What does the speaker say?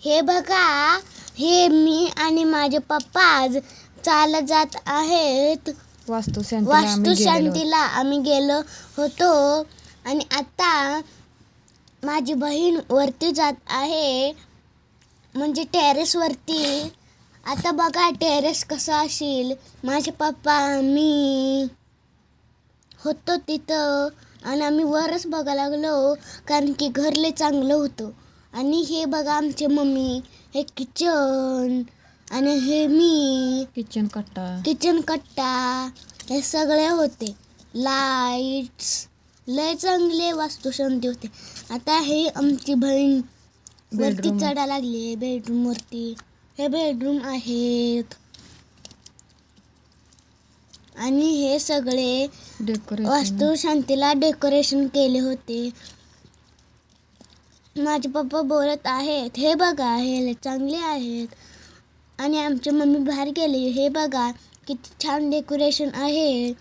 हे बघा, हे मी आणि माझे पप्पा आज चालत जात आहेत. वास्तुशांतीला आम्ही गेलो होतो. आणि आता माझी बहीण वरती जात आहे, म्हणजे टेरेसवरती. आता बघा टेरेस कसा असेल. माझे पप्पा मी होतो तिथं आणि आम्ही वरच बघायला लागलो, कारण की घर लय चांगलं होतं. आणि हे बघा आमची मम्मी, हे किचन, आणि हे मी किचन कट्टा हे सगळे होते. लाईट्स लय चांगले वास्तुशांती होते. आता हे आमची बहीण वरती चढायला लागली बेडरूम वरती. हे बेडरूम आहेत आणि हे सगळे वास्तुशांतीला डेकोरेशन केले होते. माझे पप्पा बोलत आहेत, हे बघा हे चांगले आहेत. आणि आमची मम्मी बाहेर गेली, हे बघा किती छान डेकोरेशन आहे.